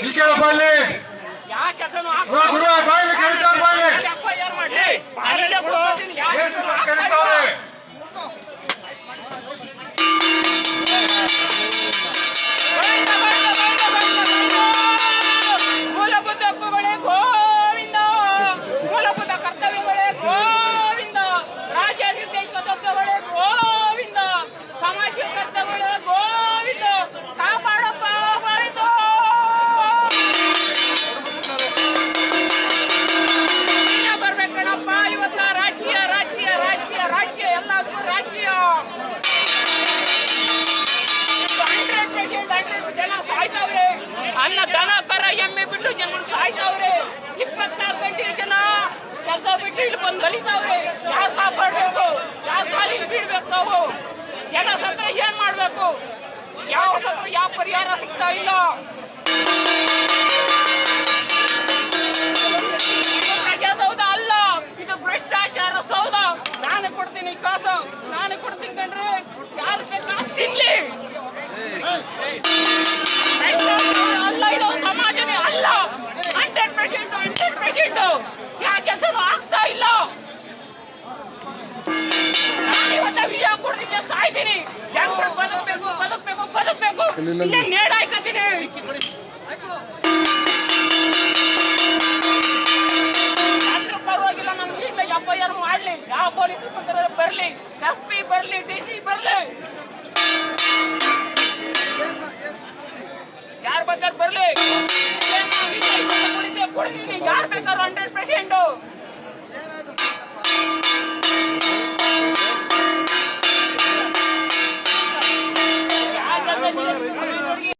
ಈಕೆಳ ಬಾಯ್ಲಿ ಗುರು ಬಾಯ್ಲಿ ಕರೀತಾರ ಬಾಯ್ಲಿ ಕರೀತಾವ್ರೆ. ಮೂಲಭೂತ ಹಕ್ಕುಗಳೇ ಗೋವಿಂದ, ಮೂಲಭೂತ ಕರ್ತವ್ಯಗಳೇ ಗೋವಿಂದ, ರಾಜ್ಯ ನಿರ್ದೇಶಕ ತತ್ವಗಳೇ ಗೋವಿಂದ, ಸಾಮಾಜಿಕ ಕರ್ತವ್ಯಗಳೇ ಗೋವಿಂದ, ಕಾಪಾಡಪ್ಪ ಬರಿದು ಬರ್ಬೇಕಣಪ್ಪ. ಇವತ್ತ ರಾಜಕೀಯ ರಾಜಕೀಯ ರಾಜಕೀಯ ರಾಜಕೀಯ ಎಲ್ಲದಕ್ಕೂ ರಾಜಕೀಯ. 100% ಜನ ಸಾಯ್ತಾವ್ರೆ. ಅನ್ನ ದನ ಕರ ಎಮ್ಮೆ ಬಿಟ್ಟು ಜನಗಳು ಸಾಯ್ತಾವ್ರೆ. 24 ಗಂಟೆ ಜನ ಕೆಲಸ ಬಿಟ್ಟು ಇಲ್ಲಿ ಬಂದು ಕಲಿತಾವ್ರೆ. ಯಾರು ಕಾಪಾಡ್ಬೇಕು, ಯಾರು ಖಾಲಿ ಬಿಡ್ಬೇಕು? ನಾವು ಜನ ಸತ್ರ ಏನ್ ಮಾಡ್ಬೇಕು? ಯಾವ ಸತ್ರ ಯಾವ ಪರಿಹಾರ ಸಿಗ್ತಾ ಇಲ್ಲ. ಪ್ರಜಾಸೌಧ ಅಲ್ಲ, ಇದು ಭ್ರಷ್ಟಾಚಾರ ಸೌಧ. ನಾನೇ ಕೊಡ್ತೀನಿ ಕಾಸು, ನಾನೇ ಕೊಡ್ತೀನಿ ಕಂಡ್ರೆ ಯಾರು ಬೇಕಾ ತಿನ್ಲಿ. ಅಲ್ಲ, ಇದು ಸಮಾಜನೇ ಅಲ್ಲ. 100% ಯಾವ ಕೆಲಸನೂ ಆಗ್ತಾ ಇಲ್ಲ. ನಾನು ಇವತ್ತ ವಿಷಯ ಕೊಡ್ತಿದ್ದೆ, ಸಾಯ್ತೀನಿ. ಜನಗಳು ಬದುಕಬೇಕು ಬದುಕಬೇಕು ಬದುಕಬೇಕು, ಇಲ್ಲೇ ನೇಡಾಯ್ಕತೀನಿ. ಪರವಾಗಿಲ್ಲ, ನಮ್ಗೆ ಈಗಲೇ FIR ಮಾಡ್ಲಿ. ಯಾವ ಪೊಲೀಸ್ ಬರ್ಲಿ, SP ಬರ್ಲಿ, DC ಬರ್ಲಿ, ಯಾರು ಬೇಕಾದ್ರೆ ಬರ್ಲಿ. ಕೊಡ್ತೀನಿ, ಯಾರು ಬೇಕಾದ್ರು 100%.